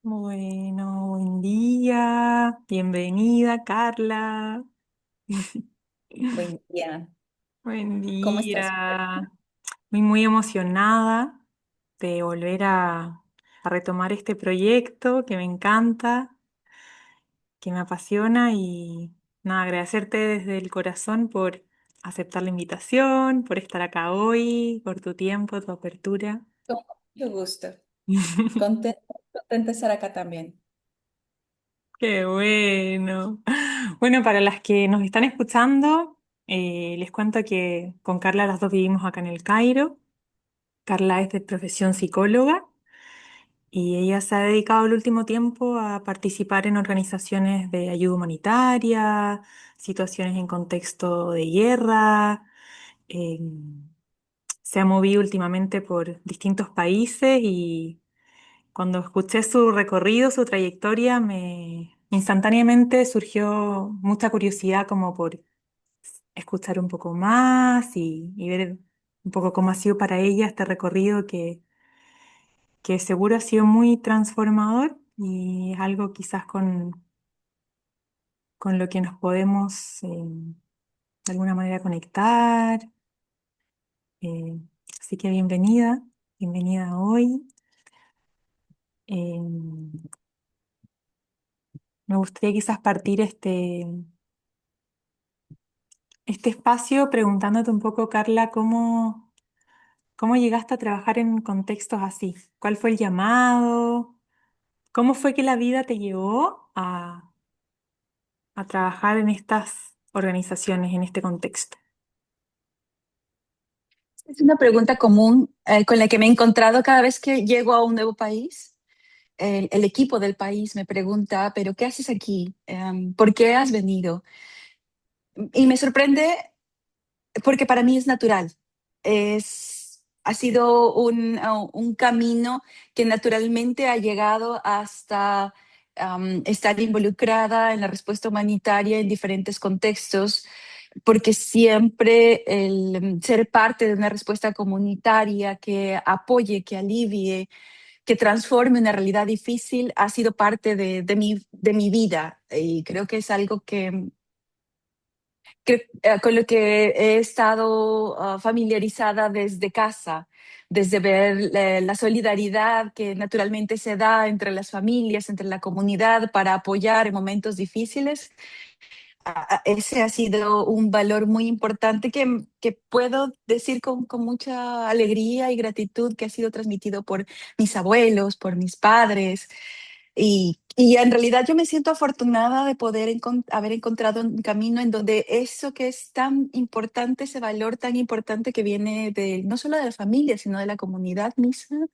Bueno, buen día. Bienvenida, Carla. Buen día. Buen ¿Cómo estás? día. Muy emocionada de volver a retomar este proyecto que me encanta, que me apasiona y nada, agradecerte desde el corazón por aceptar la invitación, por estar acá hoy, por tu tiempo, tu apertura. Con mucho gusto. Contenta de estar acá también. Qué bueno. Bueno, para las que nos están escuchando, les cuento que con Carla las dos vivimos acá en el Cairo. Carla es de profesión psicóloga y ella se ha dedicado el último tiempo a participar en organizaciones de ayuda humanitaria, situaciones en contexto de guerra. eh, Se ha movido últimamente por distintos países y cuando escuché su recorrido, su trayectoria, me instantáneamente surgió mucha curiosidad como por escuchar un poco más y ver un poco cómo ha sido para ella este recorrido que seguro ha sido muy transformador y es algo quizás con lo que nos podemos de alguna manera conectar. Eh, Así que bienvenida hoy. Eh, Me gustaría quizás partir este espacio preguntándote un poco, Carla, cómo llegaste a trabajar en contextos así. ¿Cuál fue el llamado? ¿Cómo fue que la vida te llevó a trabajar en estas organizaciones, en este contexto? Es una pregunta común con la que me he encontrado cada vez que llego a un nuevo país. El equipo del país me pregunta, ¿pero qué haces aquí? ¿Por qué has venido? Y me sorprende porque para mí es natural. Ha sido un camino que naturalmente ha llegado hasta estar involucrada en la respuesta humanitaria en diferentes contextos, porque siempre el ser parte de una respuesta comunitaria que apoye, que alivie, que transforme una realidad difícil ha sido parte de mi vida. Y creo que es algo con lo que he estado familiarizada desde casa, desde ver la solidaridad que naturalmente se da entre las familias, entre la comunidad para apoyar en momentos difíciles. Ese ha sido un valor muy importante que puedo decir con mucha alegría y gratitud que ha sido transmitido por mis abuelos, por mis padres. Y en realidad yo me siento afortunada de poder haber encontrado un camino en donde eso que es tan importante, ese valor tan importante que viene no solo de la familia, sino de la comunidad misma,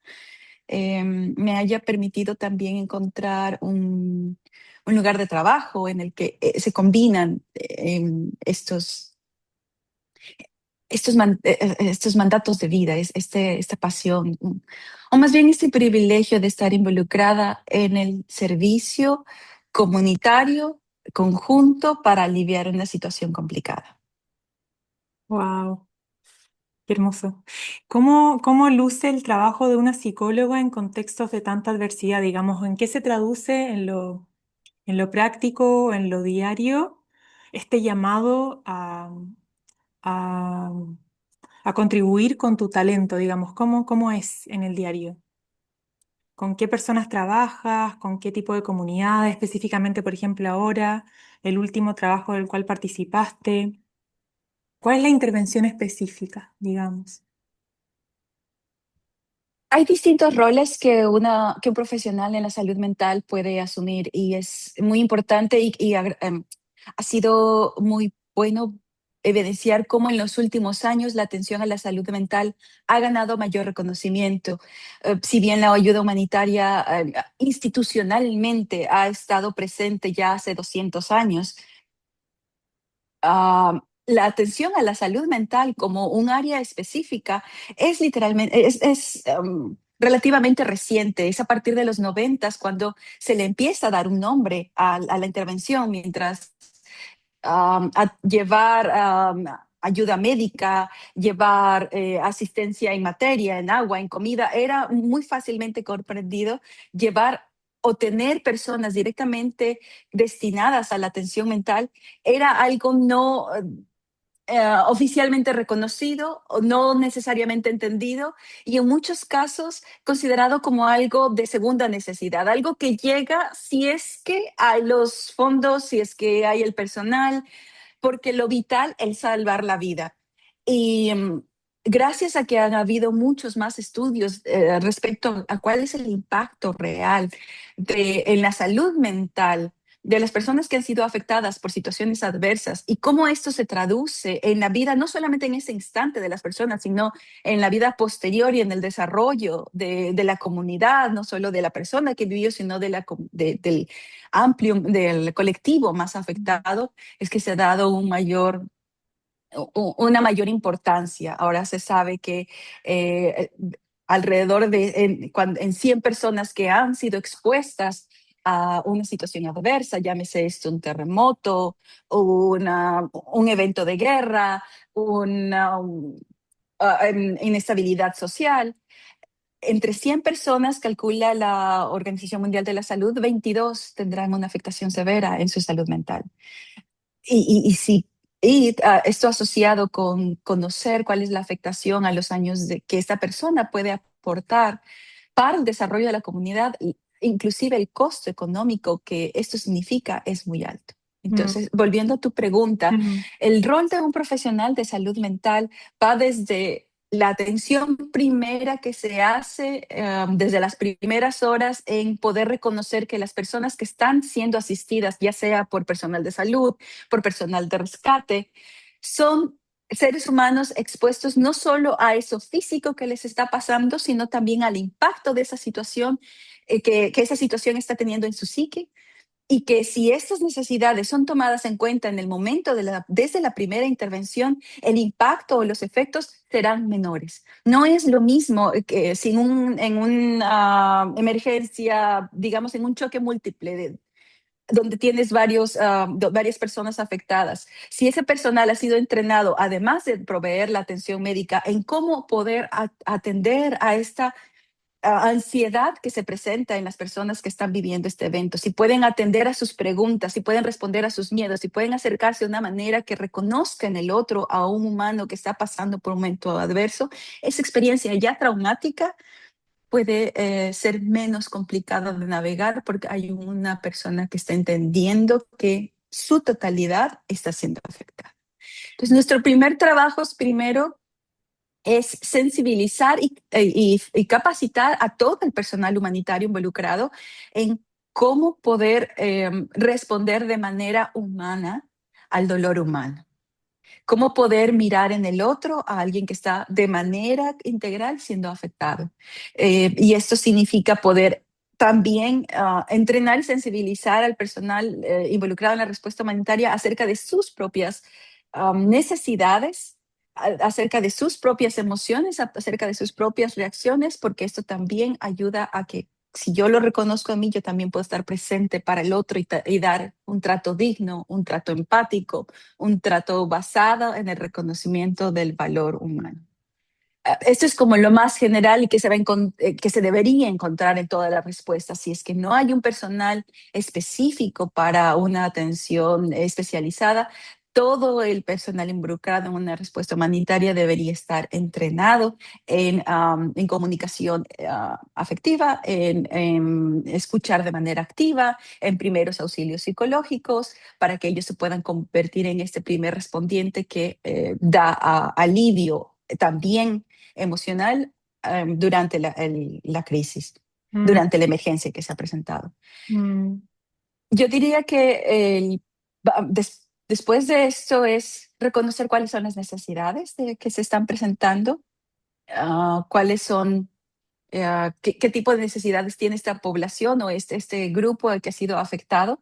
me haya permitido también encontrar un lugar de trabajo en el que se combinan estos mandatos de vida, esta pasión, o más bien este privilegio de estar involucrada en el servicio comunitario conjunto para aliviar una situación complicada. Wow, qué hermoso. ¿Cómo luce el trabajo de una psicóloga en contextos de tanta adversidad? Digamos, ¿en qué se traduce en lo práctico, en lo diario, este llamado a, a contribuir con tu talento, digamos? ¿Cómo es en el diario? ¿Con qué personas trabajas? ¿Con qué tipo de comunidad? Específicamente, por ejemplo, ahora, el último trabajo del cual participaste. ¿Cuál es la intervención específica, digamos? Hay distintos roles que un profesional en la salud mental puede asumir y es muy importante ha sido muy bueno evidenciar cómo en los últimos años la atención a la salud mental ha ganado mayor reconocimiento. Si bien la ayuda humanitaria institucionalmente ha estado presente ya hace 200 años, la atención a la salud mental como un área específica es literalmente, relativamente reciente. Es a partir de los 90 cuando se le empieza a dar un nombre a la intervención, mientras a llevar ayuda médica, llevar asistencia en materia, en agua, en comida, era muy fácilmente comprendido llevar o tener personas directamente destinadas a la atención mental era algo no oficialmente reconocido o no necesariamente entendido y en muchos casos considerado como algo de segunda necesidad, algo que llega si es que hay los fondos, si es que hay el personal, porque lo vital es salvar la vida. Y gracias a que han habido muchos más estudios respecto a cuál es el impacto real en la salud mental de las personas que han sido afectadas por situaciones adversas y cómo esto se traduce en la vida, no solamente en ese instante de las personas, sino en la vida posterior y en el desarrollo de la comunidad, no solo de la persona que vivió, sino del amplio, del colectivo más afectado, es que se ha dado una mayor importancia. Ahora se sabe que eh, alrededor en 100 personas que han sido expuestas a una situación adversa, llámese esto un terremoto, un evento de guerra, inestabilidad social. Entre 100 personas, calcula la Organización Mundial de la Salud, 22 tendrán una afectación severa en su salud mental. Y sí, esto asociado con conocer cuál es la afectación a los años que esta persona puede aportar para el desarrollo de la comunidad, inclusive el costo económico que esto significa es muy alto. Mm, Entonces, volviendo a tu pregunta, mm, el rol de un profesional de salud mental va desde la atención primera que se hace desde las primeras horas en poder reconocer que las personas que están siendo asistidas, ya sea por personal de salud, por personal de rescate, son seres humanos expuestos no solo a eso físico que les está pasando, sino también al impacto de esa situación, que esa situación está teniendo en su psique, y que si estas necesidades son tomadas en cuenta en el momento desde la primera intervención, el impacto o los efectos serán menores. No es lo mismo que sin en una emergencia, digamos, en un choque múltiple donde tienes varias personas afectadas. Si ese personal ha sido entrenado, además de proveer la atención médica, en cómo poder atender a esta ansiedad que se presenta en las personas que están viviendo este evento, si pueden atender a sus preguntas, si pueden responder a sus miedos, si pueden acercarse de una manera que reconozca en el otro a un humano que está pasando por un momento adverso, esa experiencia ya traumática puede ser menos complicada de navegar porque hay una persona que está entendiendo que su totalidad está siendo afectada. Entonces, nuestro primer trabajo es primero es sensibilizar y capacitar a todo el personal humanitario involucrado en cómo poder responder de manera humana al dolor humano. Cómo poder mirar en el otro a alguien que está de manera integral siendo afectado. Y esto significa poder también entrenar y sensibilizar al personal involucrado en la respuesta humanitaria acerca de sus propias necesidades, acerca de sus propias emociones, acerca de sus propias reacciones, porque esto también ayuda a que si yo lo reconozco a mí, yo también puedo estar presente para el otro y dar un trato digno, un trato empático, un trato basado en el reconocimiento del valor humano. Esto es como lo más general y que se debería encontrar en todas las respuestas. Si es que no hay un personal específico para una atención especializada, todo el personal involucrado en una respuesta humanitaria debería estar entrenado en comunicación afectiva, en escuchar de manera activa, en primeros auxilios psicológicos, para que ellos se puedan convertir en este primer respondiente que da alivio también emocional durante la crisis, mm, durante la emergencia que se ha presentado. mm, Yo diría que después de esto es reconocer cuáles son las necesidades que se están presentando, cuáles son, qué tipo de necesidades tiene esta población o este grupo que ha sido afectado.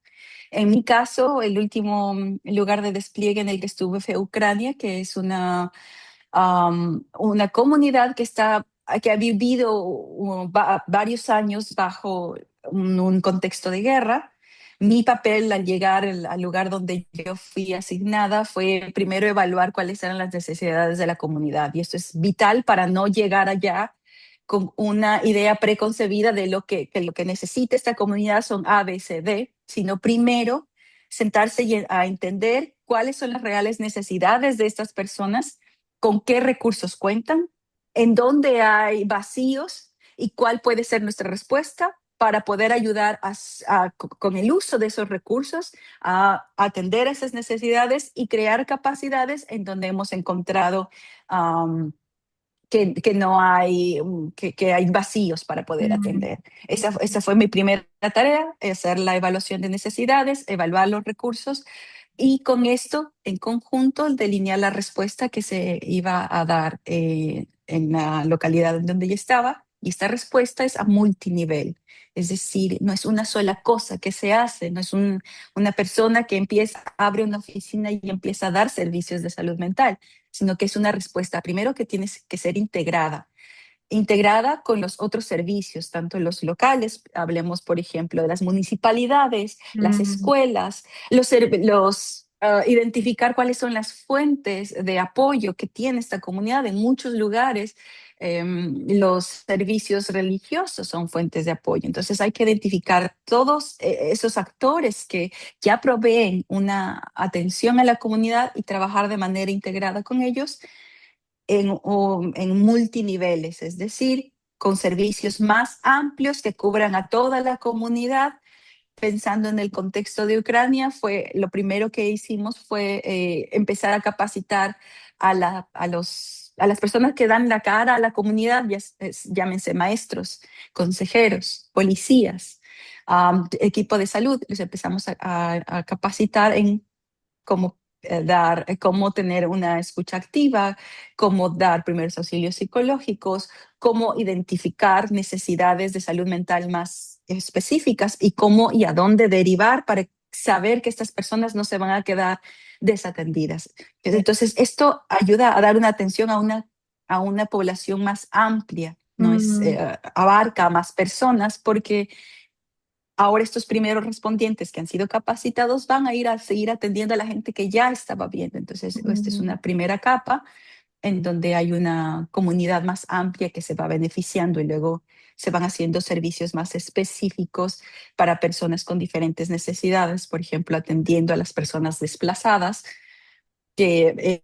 En mi caso, el último lugar de despliegue en el que estuve fue Ucrania, que es una comunidad que ha vivido varios años bajo un contexto de guerra. Mi papel al llegar al lugar donde yo fui asignada fue primero evaluar cuáles eran las necesidades de la comunidad y esto es vital para no llegar allá con una idea preconcebida de que lo que necesita esta comunidad son A, B, C, D, sino primero sentarse y a entender cuáles son las reales necesidades de estas personas, con qué recursos cuentan, en dónde hay vacíos y cuál puede ser nuestra respuesta para poder ayudar con el uso de esos recursos a atender esas necesidades y crear capacidades en donde hemos encontrado um, que no hay, que hay vacíos para poder Mm, atender. Esa fue mi primera tarea, hacer la evaluación de necesidades, evaluar los recursos y con esto, en conjunto, delinear la respuesta que se iba a dar en la localidad en donde yo estaba. Y esta respuesta es a multinivel, es decir, no es una sola cosa que se hace, no es una persona que empieza, abre una oficina y empieza a dar servicios de salud mental, sino que es una respuesta, primero, que tiene que ser integrada con los otros servicios, tanto los locales, hablemos por ejemplo de las municipalidades, las mm, escuelas, identificar cuáles son las fuentes de apoyo que tiene esta comunidad en muchos lugares. Los servicios religiosos son fuentes de apoyo. Entonces hay que identificar todos esos actores que ya proveen una atención a la comunidad y trabajar de manera integrada con ellos en multiniveles, es decir, con servicios más amplios que cubran a toda la comunidad. Pensando en el contexto de Ucrania, lo primero que hicimos fue empezar a capacitar a las personas que dan la cara a la comunidad, llámense maestros, consejeros, policías, equipo de salud. Les empezamos a capacitar en cómo cómo tener una escucha activa, cómo dar primeros auxilios psicológicos, cómo identificar necesidades de salud mental más específicas y cómo y a dónde derivar para saber que estas personas no se van a quedar desatendidas. sí. Entonces, esto ayuda a dar una atención a una población más amplia, no es, Mm, abarca a más personas porque ahora estos primeros respondientes que han sido capacitados van a ir a seguir atendiendo a la gente que ya estaba viendo. Entonces, esta es mm, una primera capa en donde hay una comunidad más amplia que se va beneficiando y luego se van haciendo servicios más específicos para personas con diferentes necesidades, por ejemplo, atendiendo a las personas desplazadas que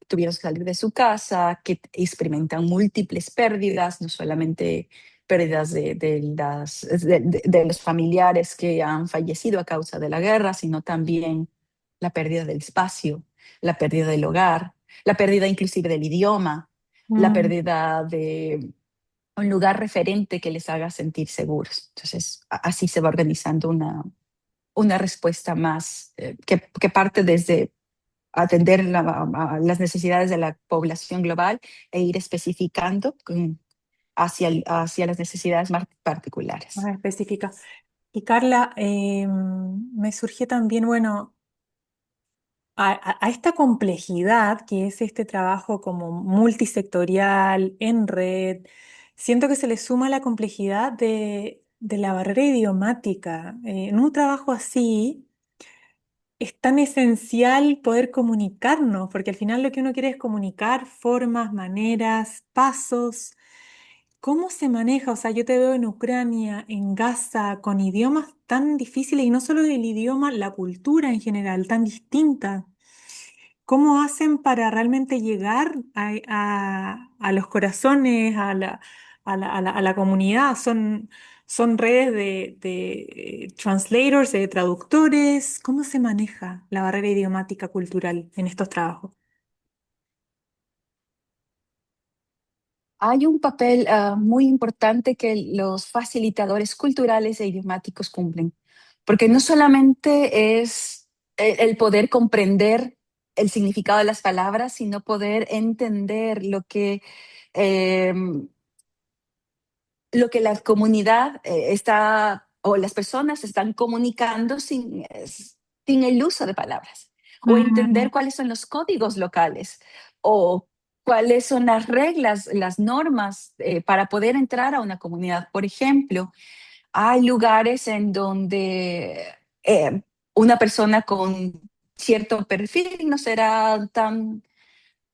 tuvieron que salir de su casa, que experimentan múltiples pérdidas, no solamente pérdidas de los familiares que han fallecido a causa de la guerra, sino también la pérdida del espacio, la pérdida del hogar, la pérdida inclusive del idioma, la mm. pérdida de un lugar referente que les haga sentir seguros. Entonces, así se va organizando una respuesta más que parte desde atender a las necesidades de la población global e ir especificando hacia las necesidades más Más particulares. específica. Y Carla, me surgió también, bueno, a esta complejidad que es este trabajo como multisectorial, en red, siento que se le suma la complejidad de la barrera idiomática. En un trabajo así es tan esencial poder comunicarnos, porque al final lo que uno quiere es comunicar formas, maneras, pasos. ¿Cómo se maneja? O sea, yo te veo en Ucrania, en Gaza, con idiomas tan difíciles y no solo el idioma, la cultura en general, tan distinta. ¿Cómo hacen para realmente llegar a los corazones, a la comunidad? Son redes de translators, de traductores. ¿Cómo se maneja la barrera idiomática cultural en estos trabajos? Hay un papel muy importante que los facilitadores culturales e idiomáticos cumplen, porque no solamente es el poder comprender el significado de las palabras, sino poder entender eh, lo que la comunidad está o las personas están comunicando sin el uso de palabras, o Mm, entender cuáles son los códigos locales o cuáles son las reglas, las normas para poder entrar a una comunidad. Por ejemplo, hay lugares en donde una persona con cierto perfil no será tan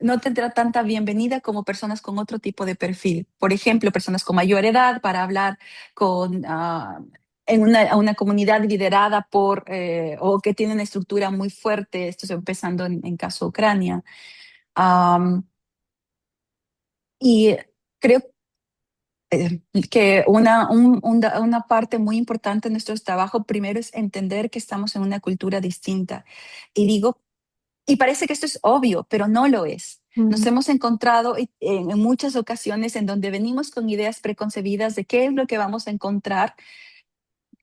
no tendrá tanta bienvenida como personas con otro tipo de perfil. Por ejemplo, personas con mayor edad para hablar con, en una comunidad liderada por, o que tiene una estructura muy fuerte, esto es empezando en caso Ucrania. Um, y creo que una parte muy importante de nuestro trabajo primero es entender que estamos en una cultura distinta. Y digo, y parece que esto es obvio, pero no lo es. Nos Mm, hemos encontrado en muchas ocasiones en donde venimos con ideas preconcebidas de qué es lo que vamos a encontrar,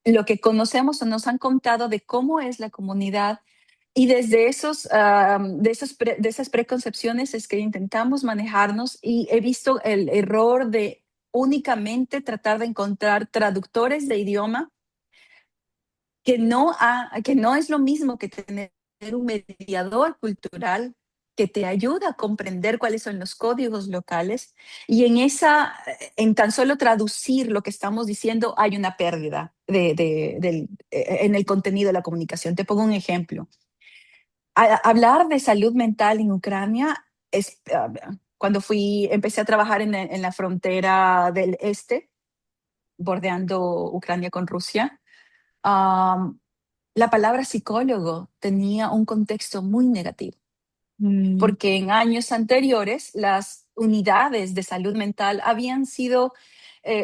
lo que conocemos o nos han contado de cómo es la comunidad. Y desde de esas preconcepciones es que intentamos manejarnos y he visto el error de únicamente tratar de encontrar traductores de idioma que no es lo mismo que tener un mediador cultural que te ayuda a comprender cuáles son los códigos locales y en tan solo traducir lo que estamos diciendo hay una pérdida en el contenido de la comunicación. Te pongo un ejemplo. Hablar de salud mental en Ucrania es, cuando empecé a trabajar en la frontera del este, bordeando Ucrania con Rusia. um, la palabra psicólogo tenía un contexto muy negativo, mm, porque en años anteriores las unidades de salud mental habían sido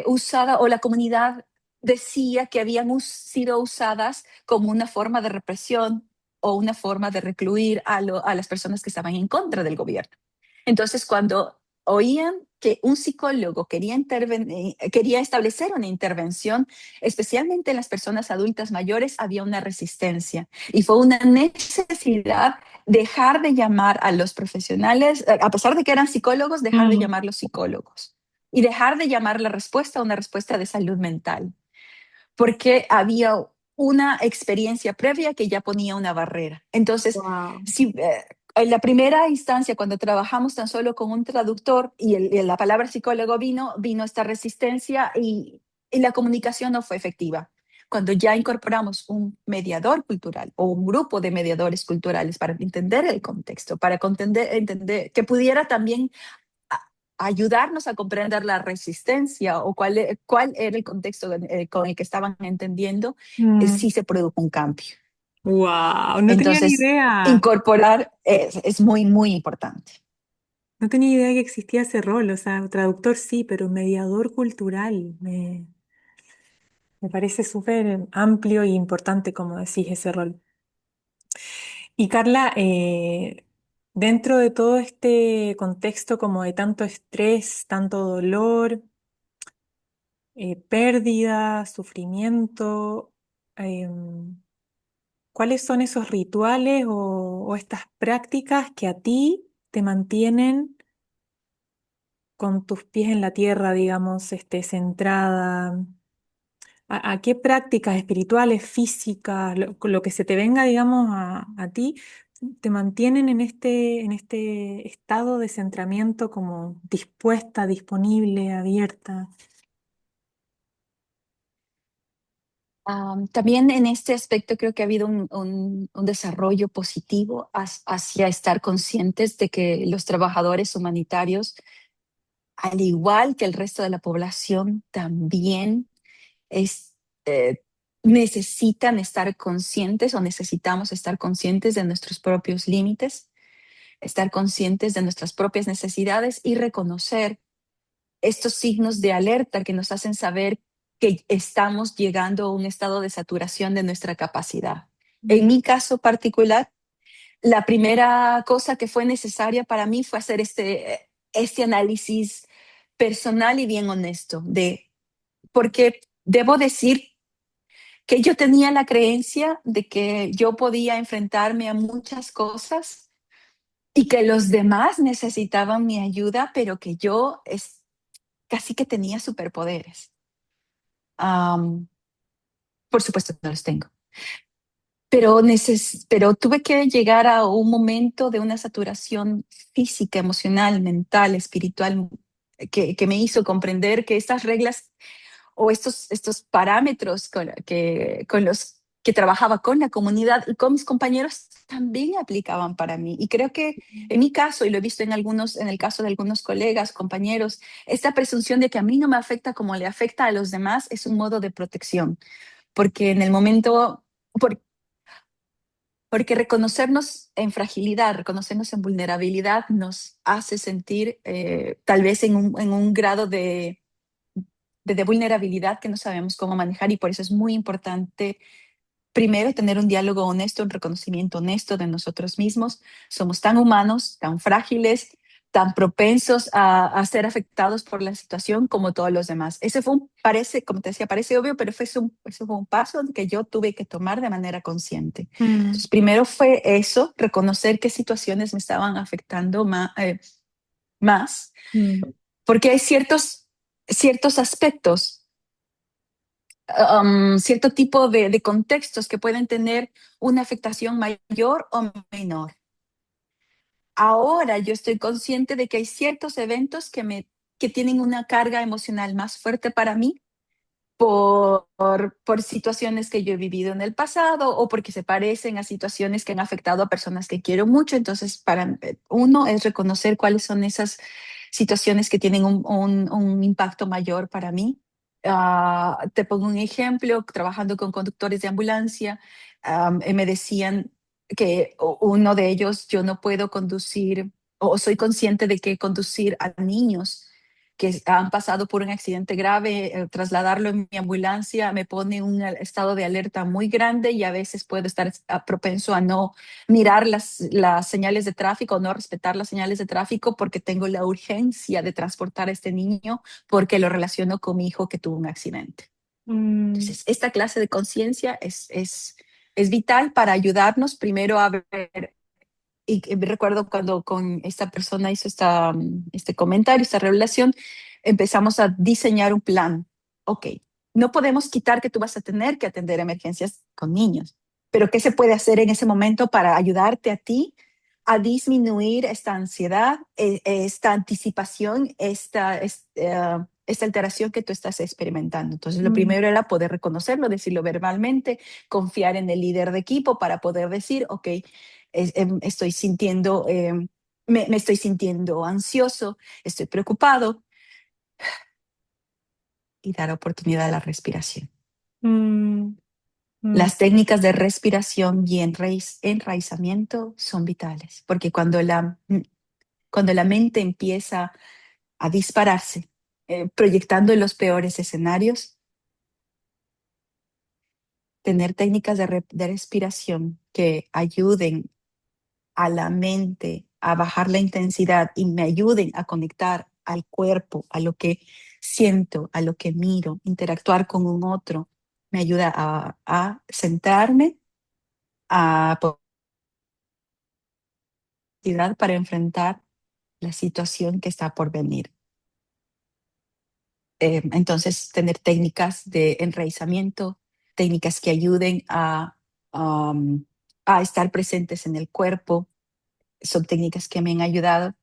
usadas o la comunidad decía que habían sido usadas como una forma de represión o una forma de recluir a las personas que estaban en contra del gobierno. Entonces, cuando oían que un psicólogo quería establecer una intervención, especialmente en las personas adultas mayores, había una resistencia y fue una necesidad dejar de llamar a los profesionales, a pesar de que eran psicólogos, dejar de mm. llamarlos psicólogos y dejar de llamar la respuesta a una respuesta de salud mental, porque había una experiencia previa que ya ponía una barrera. Entonces, Wow. si en la primera instancia, cuando trabajamos tan solo con un traductor y la palabra psicólogo vino esta resistencia y la comunicación no fue efectiva. Cuando ya incorporamos un mediador cultural o un grupo de mediadores culturales para entender el contexto, para entender que pudiera también ayudarnos a comprender la resistencia o cuál era el contexto con el que estaban entendiendo, sí se produjo un cambio. Wow, no tenía ni Entonces, idea. incorporar es muy, muy importante. No tenía idea que existía ese rol. O sea, traductor sí, pero mediador cultural. Me parece súper amplio y importante, como decís, ese rol. Y Carla, dentro de todo este contexto como de tanto estrés, tanto dolor, pérdida, sufrimiento, em, ¿cuáles son esos rituales o estas prácticas que a ti te mantienen con tus pies en la tierra, digamos, centrada? ¿A qué prácticas espirituales, físicas, lo que se te venga, digamos, a ti, te mantienen en este estado de centramiento como dispuesta, disponible, abierta? También en este aspecto creo que ha habido un desarrollo positivo hacia estar conscientes de que los trabajadores humanitarios, al igual que el resto de la población, también es, eh, necesitan estar conscientes o necesitamos estar conscientes de nuestros propios límites, estar conscientes de nuestras propias necesidades y reconocer estos signos de alerta que nos hacen saber que estamos llegando a un estado de saturación de nuestra capacidad. En Mm, mi caso particular, la primera cosa que fue necesaria para mí fue hacer este análisis personal y bien honesto porque debo decir que yo tenía la creencia de que yo podía enfrentarme a muchas cosas y que los demás necesitaban mi ayuda, pero que yo casi que tenía superpoderes. Um, por supuesto, no los tengo. Pero tuve que llegar a un momento de una saturación física, emocional, mental, espiritual, que me hizo comprender que estas reglas o estos parámetros con los que trabajaba con la comunidad y con mis compañeros también aplicaban para mí. Y creo que en mi caso, y lo he visto en el caso de algunos colegas, compañeros, esta presunción de que a mí no me afecta como le afecta a los demás es un modo de protección, porque en el momento, por- porque reconocernos en fragilidad, reconocernos en vulnerabilidad nos hace sentir tal vez en un grado de vulnerabilidad que no sabemos cómo manejar, y por eso es muy importante primero tener un diálogo honesto, un reconocimiento honesto de nosotros mismos. Somos tan humanos, tan frágiles, tan propensos a ser afectados por la situación como todos los demás. Ese fue parece, como te decía, parece obvio, pero ese fue un paso que yo tuve que tomar de manera consciente. Mm, Entonces, primero fue eso, reconocer qué situaciones me estaban afectando más, mm, porque hay ciertos aspectos, cierto tipo de contextos que pueden tener una afectación mayor o menor. Ahora yo estoy consciente de que hay ciertos eventos que tienen una carga emocional más fuerte para mí por situaciones que yo he vivido en el pasado o porque se parecen a situaciones que han afectado a personas que quiero mucho. Entonces, para uno es reconocer cuáles son esas situaciones que tienen un impacto mayor para mí. Te pongo un ejemplo, trabajando con conductores de ambulancia, me decían que uno de ellos, yo no puedo conducir o soy consciente de que conducir a niños que han pasado por un accidente grave, trasladarlo en mi ambulancia me pone en un estado de alerta muy grande, y a veces puedo estar propenso a no mirar las señales de tráfico, no respetar las señales de tráfico porque tengo la urgencia de transportar a este niño porque lo relaciono con mi hijo que tuvo un accidente. mm, Entonces, esta clase de conciencia es vital para ayudarnos primero a ver. Y recuerdo cuando con esta persona hizo este comentario, esta revelación, empezamos a diseñar un plan. Ok, no podemos quitar que tú vas a tener que atender emergencias con niños, pero ¿qué se puede hacer en ese momento para ayudarte a ti a disminuir esta ansiedad, esta anticipación, esta alteración que tú estás experimentando? Entonces, lo mm, primero era poder reconocerlo, decirlo verbalmente, confiar en el líder de equipo para poder decir, ok, estoy sintiendo, me estoy sintiendo ansioso, estoy preocupado, y dar oportunidad a la respiración. mm, mm, Las técnicas de respiración y enraizamiento son vitales, porque cuando la mente empieza a dispararse, proyectando los peores escenarios, tener técnicas de respiración que ayuden a la mente a bajar la intensidad y me ayuden a conectar al cuerpo, a lo que siento, a lo que miro, interactuar con un otro, me ayuda a centrarme, a posibilidad para enfrentar la situación que está por venir. Entonces, tener técnicas de enraizamiento, técnicas que ayuden um, a estar presentes en el cuerpo, son técnicas que me han ayudado.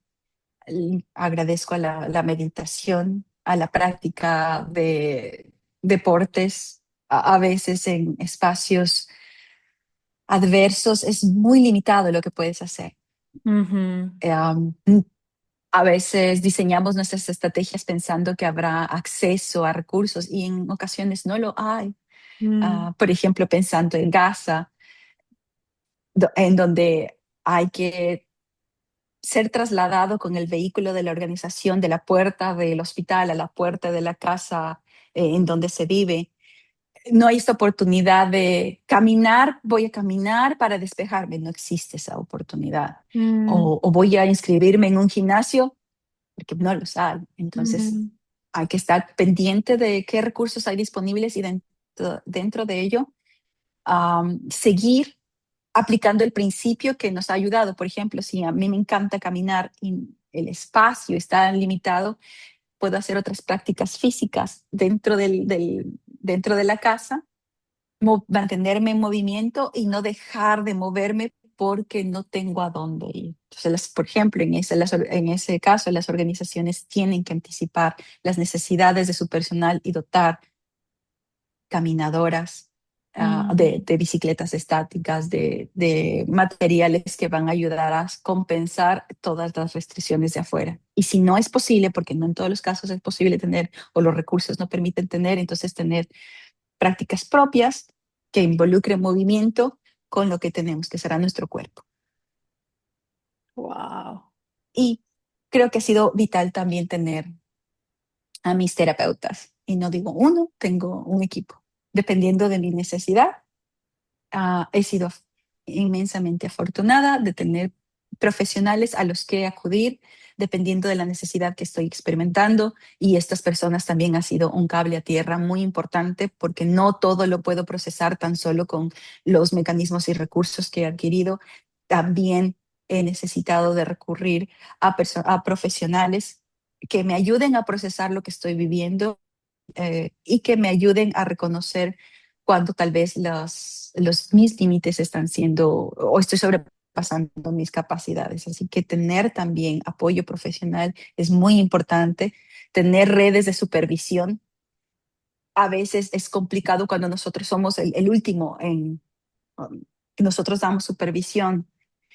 Agradezco a la meditación, a la práctica de deportes, a veces en espacios adversos es muy limitado lo que puedes hacer. ujú, Um, a veces diseñamos nuestras estrategias pensando que habrá acceso a recursos y en ocasiones no lo hay. mm, Por ejemplo, pensando en Gaza, en donde hay que ser trasladado con el vehículo de la organización de la puerta del hospital a la puerta de la casa en donde se vive. No hay esta oportunidad de caminar, voy a caminar para despejarme, no existe esa oportunidad. mm, O voy a inscribirme en un gimnasio, porque no los hay. Entonces, mm, hay que estar pendiente de qué recursos hay disponibles y dentro de ello, seguir aplicando el principio que nos ha ayudado. Por ejemplo, si a mí me encanta caminar y el espacio está limitado, puedo hacer otras prácticas físicas dentro de la casa, mantenerme en movimiento y no dejar de moverme porque no tengo a dónde ir. Entonces, por ejemplo, en ese caso, las organizaciones tienen que anticipar las necesidades de su personal y dotar caminadoras, Mm. de bicicletas estáticas, de materiales que van a ayudar a compensar todas las restricciones de afuera. Y si no es posible, porque no en todos los casos es posible tener o los recursos no permiten tener, entonces tener prácticas propias que involucren movimiento con lo que tenemos, que será nuestro cuerpo. Wow. Y creo que ha sido vital también tener a mis terapeutas. Y no digo uno, tengo un equipo. Dependiendo de mi necesidad, he sido inmensamente afortunada de tener profesionales a los que acudir dependiendo de la necesidad que estoy experimentando y estas personas también ha sido un cable a tierra muy importante porque no todo lo puedo procesar tan solo con los mecanismos y recursos que he adquirido. También he necesitado de recurrir a profesionales que me ayuden a procesar lo que estoy viviendo y que me ayuden a reconocer cuando tal vez mis límites están siendo o estoy sobrepasando mis capacidades. Así que tener también apoyo profesional es muy importante. Tener redes de supervisión a veces es complicado cuando nosotros somos el último um, que nosotros damos supervisión.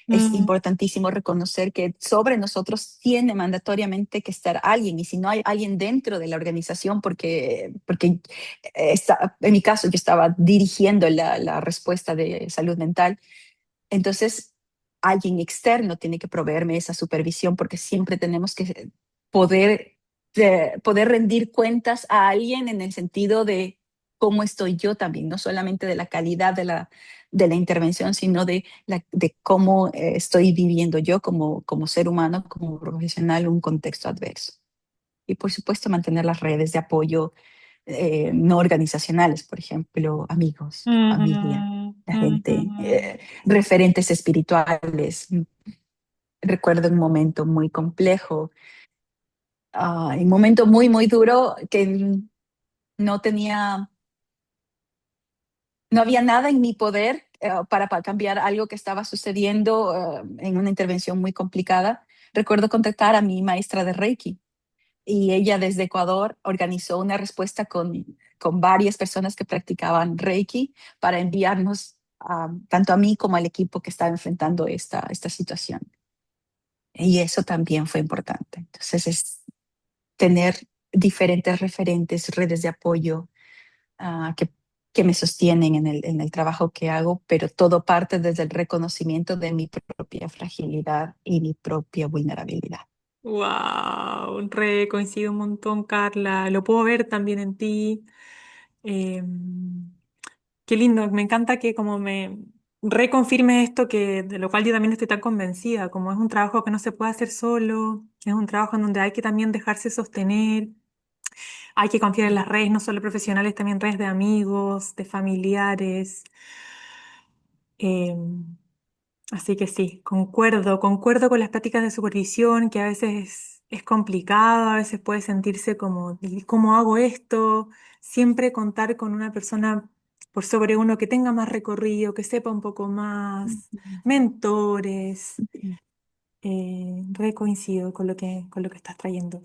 Es Mm. importantísimo reconocer que sobre nosotros tiene mandatoriamente que estar alguien y si no hay alguien dentro de la organización, porque en mi caso yo estaba dirigiendo la respuesta de salud mental, entonces alguien externo tiene que proveerme esa supervisión porque siempre tenemos que poder, poder rendir cuentas a alguien en el sentido de cómo estoy yo también, no solamente de la calidad de la intervención, sino de cómo estoy viviendo yo como ser humano, como profesional, un contexto adverso. Y por supuesto mantener las redes de apoyo no organizacionales, por ejemplo, amigos, familia, Mm, la gente, mm. referentes espirituales. Recuerdo un momento muy complejo, un momento muy, muy duro que no tenía, no había nada en mi poder para cambiar algo que estaba sucediendo en una intervención muy complicada. Recuerdo contactar a mi maestra de Reiki y ella desde Ecuador organizó una respuesta con varias personas que practicaban Reiki para enviarnos tanto a mí como al equipo que estaba enfrentando esta situación. Y eso también fue importante. Entonces, es tener diferentes referentes, redes de apoyo que me sostienen en el trabajo que hago, pero todo parte desde el reconocimiento de mi propia fragilidad y mi propia vulnerabilidad. Wow, re coincido un montón, Carla. Lo puedo ver también en ti. Eh, Qué lindo, me encanta que como me reconfirme esto que de lo cual yo también estoy tan convencida, como es un trabajo que no se puede hacer solo, es un trabajo en donde hay que también dejarse sostener, hay que confiar en las redes, no solo profesionales, también redes de amigos, de familiares. Eh, Así que sí, concuerdo con las prácticas de supervisión, que a veces es complicado, a veces puede sentirse como, "¿Y cómo hago esto?". Siempre contar con una persona por sobre uno que tenga más recorrido, que sepa un poco más, mentores, re coincido con lo que estás trayendo.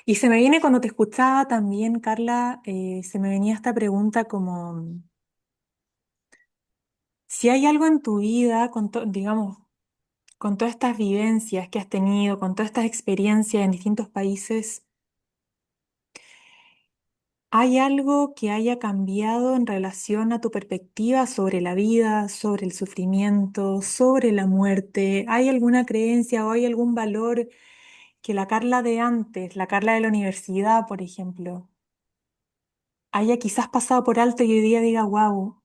Y se me viene cuando te escuchaba también, Carla, se me venía esta pregunta como, si hay algo en tu vida, digamos, con todas estas vivencias que has tenido, con todas estas experiencias en distintos países, ¿hay algo que haya cambiado en relación a tu perspectiva sobre la vida, sobre el sufrimiento, sobre la muerte? ¿Hay alguna creencia o hay algún valor que la Carla de antes, la Carla de la universidad, por ejemplo, haya quizás pasado por alto y hoy día diga, wow,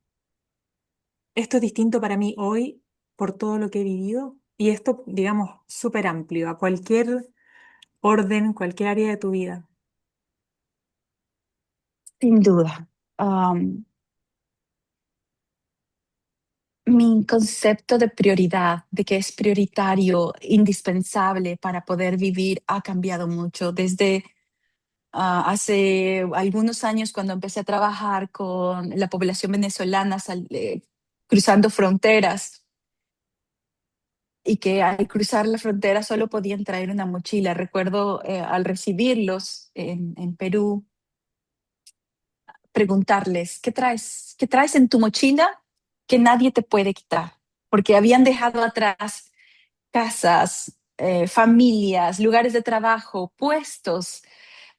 esto es distinto para mí hoy por todo lo que he vivido? Y esto, digamos, súper amplio, a cualquier orden, cualquier área de tu vida. Sin duda. Um, Mi concepto de prioridad, de que es prioritario, indispensable para poder vivir, ha cambiado mucho. Desde hace algunos años, cuando empecé a trabajar con la población venezolana, cruzando fronteras, y que al cruzar la frontera solo podían traer una mochila. Recuerdo al recibirlos en Perú, preguntarles, ¿qué traes? ¿Qué traes en tu mochila que nadie te puede quitar? Porque habían dejado atrás casas, familias, lugares de trabajo, puestos,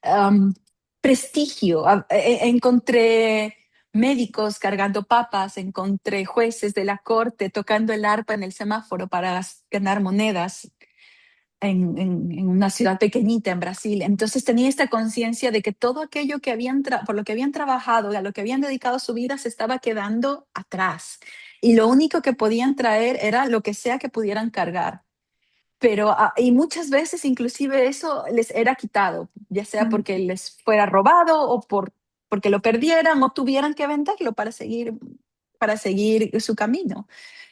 um, prestigio. Encontré médicos cargando papas, encontré jueces de la corte tocando el arpa en el semáforo para ganar monedas en una ciudad pequeñita en Brasil. Entonces tenía esta conciencia de que todo aquello que por lo que habían trabajado y a lo que habían dedicado su vida se estaba quedando atrás. Y lo único que podían traer era lo que sea que pudieran cargar. Pero, y muchas veces inclusive eso les era quitado, ya sea Mm, porque les fuera robado o porque lo perdieran o tuvieran que venderlo para seguir su camino.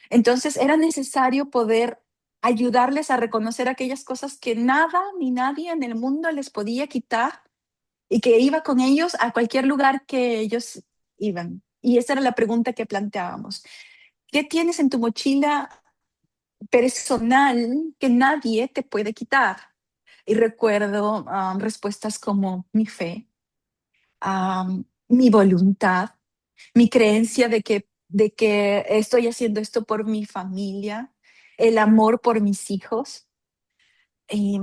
Entonces era necesario poder ayudarles a reconocer aquellas cosas que nada ni nadie en el mundo les podía quitar y que iba con ellos a cualquier lugar que ellos iban. Y esa era la pregunta que planteábamos. ¿Qué tienes en tu mochila personal que nadie te puede quitar? Y recuerdo respuestas como mi fe, mi voluntad, mi creencia de que estoy haciendo esto por mi familia, el amor por mis hijos. Y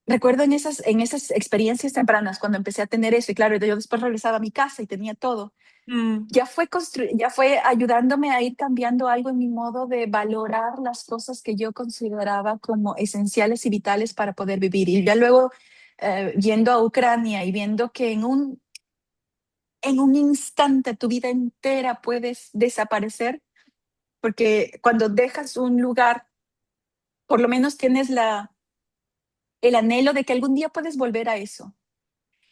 recuerdo en esas experiencias tempranas, cuando empecé a tener eso, y claro, yo después regresaba a mi casa y tenía todo, mm, ya fue ayudándome a ir cambiando algo en mi modo de valorar las cosas que yo consideraba como esenciales y vitales para poder vivir. Y ya luego, yendo a Ucrania y viendo que en un instante tu vida entera puedes desaparecer, porque cuando dejas un lugar, por lo menos tienes el anhelo de que algún día puedes volver a eso.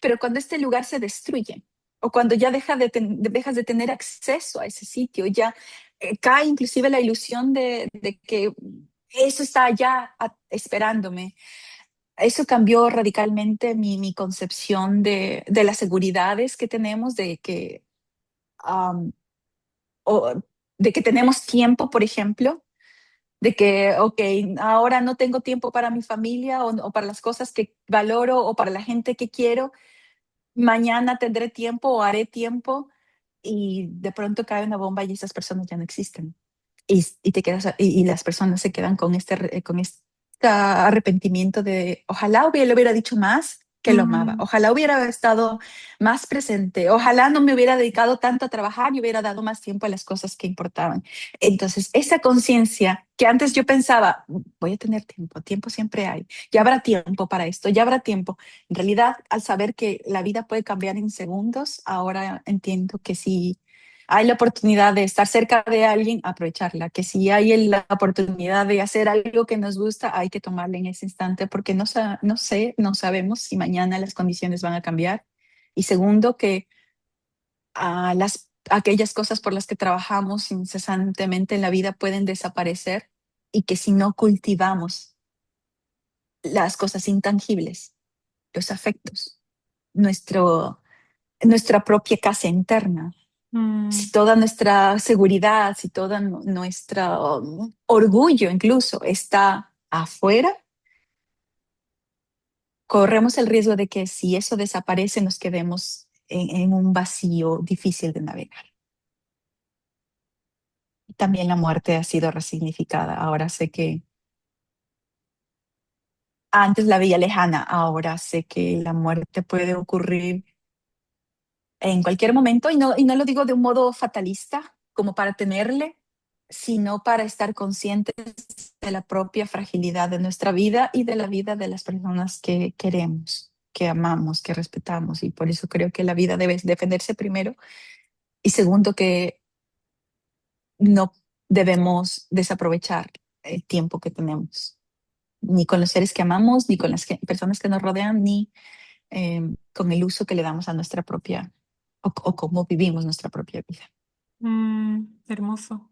Pero cuando este lugar se destruye o cuando ya dejas de tener acceso a ese sitio, ya cae inclusive la ilusión de que eso está allá esperándome. Eso cambió radicalmente mi concepción de las seguridades que tenemos, um, o, de que tenemos tiempo, por ejemplo, de que, ok, ahora no tengo tiempo para mi familia o para las cosas que valoro o para la gente que quiero, mañana tendré tiempo o haré tiempo y de pronto cae una bomba y esas personas ya no existen. Y te quedas, y las personas se quedan con este arrepentimiento de, ojalá le hubiera dicho más que lo amaba, mm, ojalá hubiera estado más presente, ojalá no me hubiera dedicado tanto a trabajar y hubiera dado más tiempo a las cosas que importaban. Entonces, esa conciencia que antes yo pensaba, voy a tener tiempo, tiempo siempre hay, ya habrá tiempo para esto, ya habrá tiempo. En realidad, al saber que la vida puede cambiar en segundos, ahora entiendo que sí hay la oportunidad de estar cerca de alguien, aprovecharla, que si hay la oportunidad de hacer algo que nos gusta, hay que tomarla en ese instante porque no sabemos si mañana las condiciones van a cambiar. Y segundo, que aquellas cosas por las que trabajamos incesantemente en la vida pueden desaparecer y que si no cultivamos las cosas intangibles, los afectos, nuestra propia casa interna, si mm, toda nuestra seguridad, si toda nuestro orgullo incluso está afuera, corremos el riesgo de que si eso desaparece nos quedemos en un vacío difícil de navegar. Y también la muerte ha sido resignificada. Ahora sé que antes la veía lejana, ahora sé que la muerte puede ocurrir en cualquier momento y no lo digo de un modo fatalista como para temerle, sino para estar conscientes de la propia fragilidad de nuestra vida y de la vida de las personas que queremos, que amamos, que respetamos. Y por eso creo que la vida debe defenderse primero y segundo que no debemos desaprovechar el tiempo que tenemos, ni con los seres que amamos, ni con las personas que nos rodean, ni con el uso que le damos a nuestra propia o cómo vivimos nuestra propia vida. hermoso,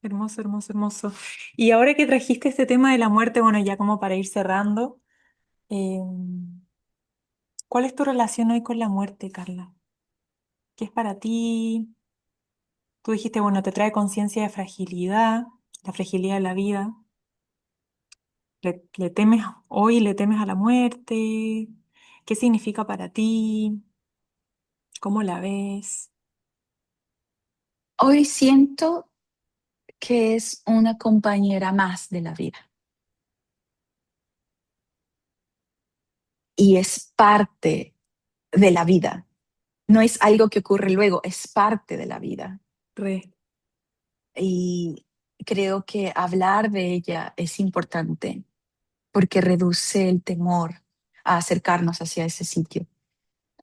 hermoso, hermoso, hermoso. Y ahora que trajiste este tema de la muerte, bueno, ya como para ir cerrando, eh, ¿cuál es tu relación hoy con la muerte, Carla? ¿Qué es para ti? Tú dijiste, bueno, te trae conciencia de fragilidad, la fragilidad de la vida. ¿Le temes hoy, le temes a la muerte? ¿Qué significa para ti? ¿Cómo la ves? Hoy siento que es una compañera más de la vida y es parte de la vida. No es algo que ocurre luego, es parte de la vida. Re. Y creo que hablar de ella es importante porque reduce el temor a acercarnos hacia ese sitio.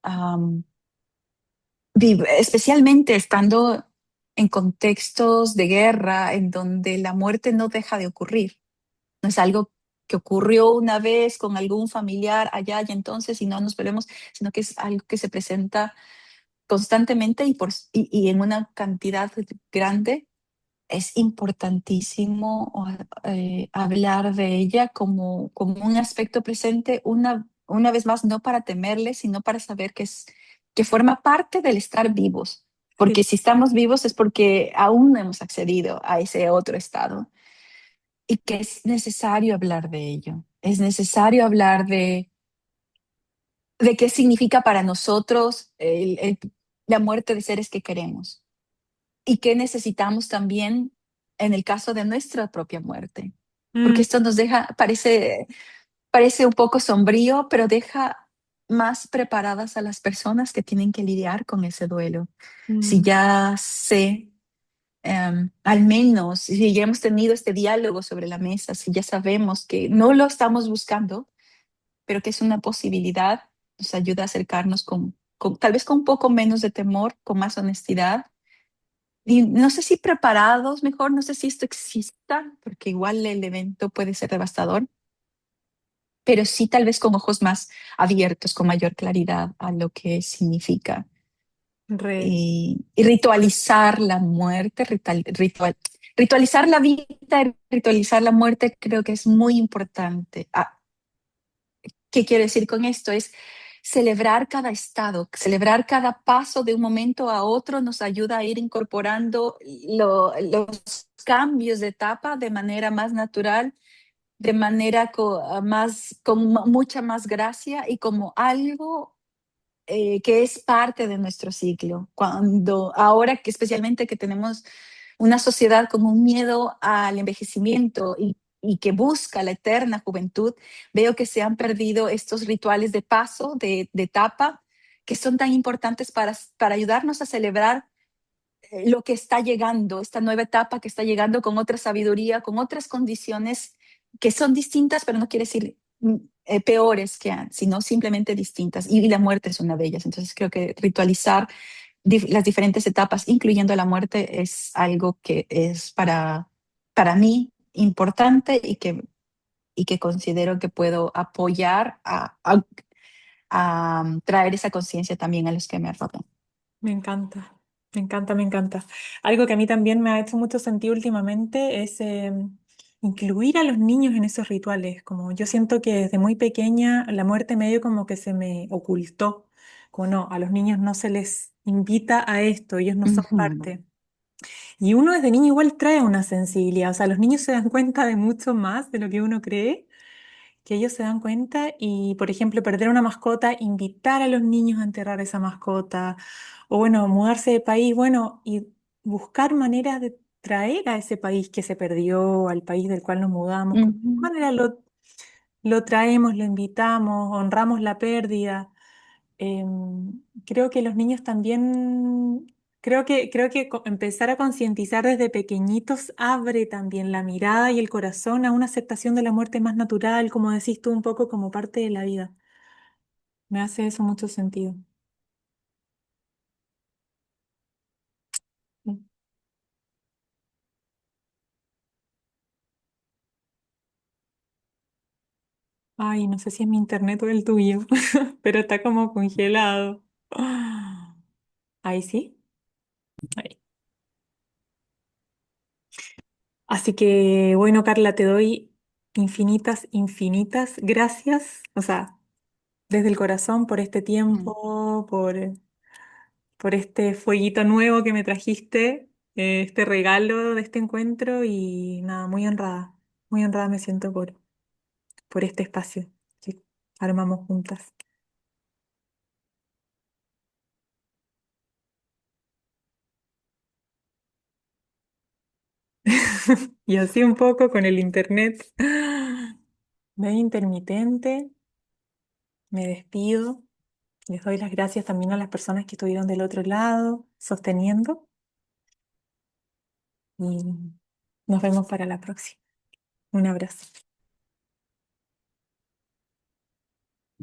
Am, Especialmente estando en contextos de guerra en donde la muerte no deja de ocurrir. No es algo que ocurrió una vez con algún familiar allá y entonces y no nos veremos, sino que es algo que se presenta constantemente y en una cantidad grande. Es importantísimo hablar de ella como un aspecto presente, una vez más, no para temerle, sino para saber que forma parte del estar vivos. Sí. Porque si estamos vivos es porque aún no hemos accedido a ese otro estado y que es necesario hablar de ello. Es necesario hablar de qué significa para nosotros la muerte de seres que queremos y qué necesitamos también en el caso de nuestra propia muerte. Porque Mm, esto nos deja, parece un poco sombrío, pero deja más preparadas a las personas que tienen que lidiar con ese duelo. Si mm, ya sé, al menos, si ya hemos tenido este diálogo sobre la mesa, si ya sabemos que no lo estamos buscando, pero que es una posibilidad, nos ayuda a acercarnos tal vez con un poco menos de temor, con más honestidad y no sé si preparados, mejor, no sé si esto exista, porque igual el evento puede ser devastador, pero sí tal vez con ojos más abiertos, con mayor claridad a lo que significa. re. Y ritualizar la muerte, ritualizar la vida, ritualizar la muerte, creo que es muy importante. ¿Qué quiero decir con esto? Es celebrar cada estado, celebrar cada paso de un momento a otro nos ayuda a ir incorporando los cambios de etapa de manera más natural, de manera con mucha más gracia y como algo que es parte de nuestro ciclo. Cuando ahora que especialmente que tenemos una sociedad con un miedo al envejecimiento y que busca la eterna juventud, veo que se han perdido estos rituales de paso, de etapa, que son tan importantes para ayudarnos a celebrar lo que está llegando, esta nueva etapa que está llegando con otra sabiduría, con otras condiciones que son distintas, pero no quiere decir peores sino simplemente distintas. Y la muerte es una de ellas. Entonces creo que ritualizar las diferentes etapas, incluyendo la muerte, es algo que es para mí importante y que considero que puedo apoyar a traer esa conciencia también a los que me rodean. Me encanta, me encanta, me encanta. Algo que a mí también me ha hecho mucho sentido últimamente es incluir a los niños en esos rituales. Como yo siento que desde muy pequeña la muerte medio como que se me ocultó. Como no, a los niños no se les invita a esto, ellos no son Ujú, parte. Y uno desde niño igual trae una sensibilidad, o sea, los niños se dan cuenta de mucho más de lo que uno cree, que ellos se dan cuenta y, por ejemplo, perder una mascota, invitar a los niños a enterrar esa mascota, o bueno, mudarse de país, bueno, y buscar maneras de traer a ese país que se perdió, al país del cual nos mudamos, ¿de qué ujú. manera lo traemos, lo invitamos, honramos la pérdida? Creo que los niños también, creo que empezar a concientizar desde pequeñitos abre también la mirada y el corazón a una aceptación de la muerte más natural, como decís tú, un poco como parte de la vida. Me hace eso mucho sentido. Mm. Ay, no sé si es mi internet o el tuyo, pero está como congelado. Ahí sí. Ahí. Así que bueno, Carla, te doy infinitas, infinitas gracias. O sea, desde el corazón por este Mm. tiempo, por este fueguito nuevo que me trajiste, este regalo de este encuentro y nada, muy honrada me siento por este espacio que armamos juntas. Y así un poco con el internet medio intermitente, me despido. Les doy las gracias también a las personas que estuvieron del otro lado, sosteniendo. Y nos vemos para la próxima. Un abrazo.